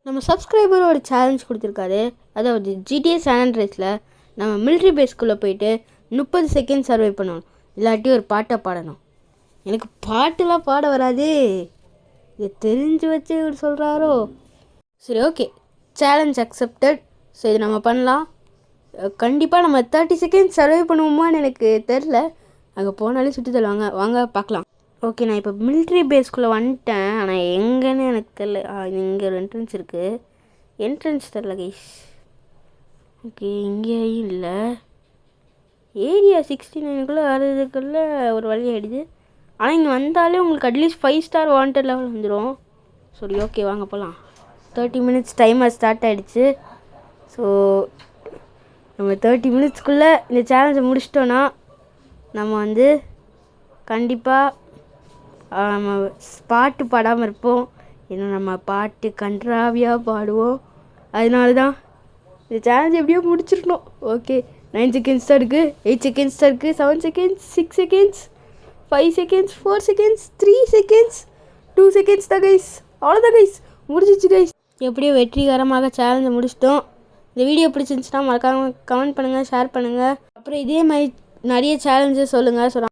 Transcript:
நம்ம சப்ஸ்கிரைபர் ஒரு சேலஞ்ச் கொடுத்துருக்காரு. அதாவது GTA San Andreasல நம்ம மிலிட்ரி பேஸ்க்குள்ளே போயிட்டு 30 செகண்ட் சர்வை பண்ணணும், இல்லாட்டி ஒரு பாட்டை பாடணும். எனக்கு பாட்டுலாம் பாட வராது, இதை தெரிஞ்சு வச்சு இவர் சொல்கிறாரோ. சரி, ஓகே, சேலஞ்ச் அக்செப்டட். ஸோ இது நம்ம பண்ணலாம். கண்டிப்பாக நம்ம 30 செகண்ட் சர்வை பண்ணுவோமான்னு எனக்கு தெரில. அங்கே போனாலே சுற்றி தருவாங்க, வாங்க பார்க்கலாம். ஓகே, நான் இப்போ மிலிட்ரி பேஸ்க்குள்ளே வந்துட்டேன். ஆனால் எங்கேன்னு எனக்கு தெரில. இங்கே ஒரு என்ட்ரன்ஸ் இருக்குது. என்ட்ரன்ஸ் தெரில கைஸ். ஓகே, இங்கேயும் இல்லை. ஏரியா 69க்குள்ளே வர்றதுக்குள்ளே ஒரு வழி ஆகிடுது. ஆனால் இங்கே வந்தாலே உங்களுக்கு அட்லீஸ்ட் 5 ஸ்டார் வாண்டட் லெவல் வந்துடும். சரி, ஓகே, வாங்க போகலாம். 30 மினிட்ஸ் டைமர் ஸ்டார்ட் ஆகிடுச்சு. ஸோ நம்ம 30 மினிட்ஸ்க்குள்ளே இந்த சேலஞ்சை முடிச்சிட்டோன்னா நம்ம வந்து கண்டிப்பாக நம்ம பாட்டு பாடாமல் இருப்போம். ஏன்னா நம்ம பாட்டு கன்றாவியாக பாடுவோம். அதனால தான் இந்த சேலஞ்ச் எப்படியோ முடிச்சிடணும். ஓகே, 9 செகண்ட்ஸ் தான் இருக்குது, 8 செகண்ட்ஸ் தான் இருக்குது, 7 seconds, 6 seconds, 5 seconds, 4 seconds, 3 seconds, 2 seconds தான் கைஸ். அவ்வளோதான் கைஸ், முடிஞ்சிச்சு கைஸ். எப்படியோ வெற்றிகரமாக சேலஞ்சை முடிச்சிட்டோம். இந்த வீடியோ பிடிச்சிருந்துச்சுன்னா மறக்காமல் கமெண்ட் பண்ணுங்கள், ஷேர் பண்ணுங்கள். அப்புறம் இதே மாதிரி நிறைய சேலஞ்சஸ் சொல்லுங்கள்.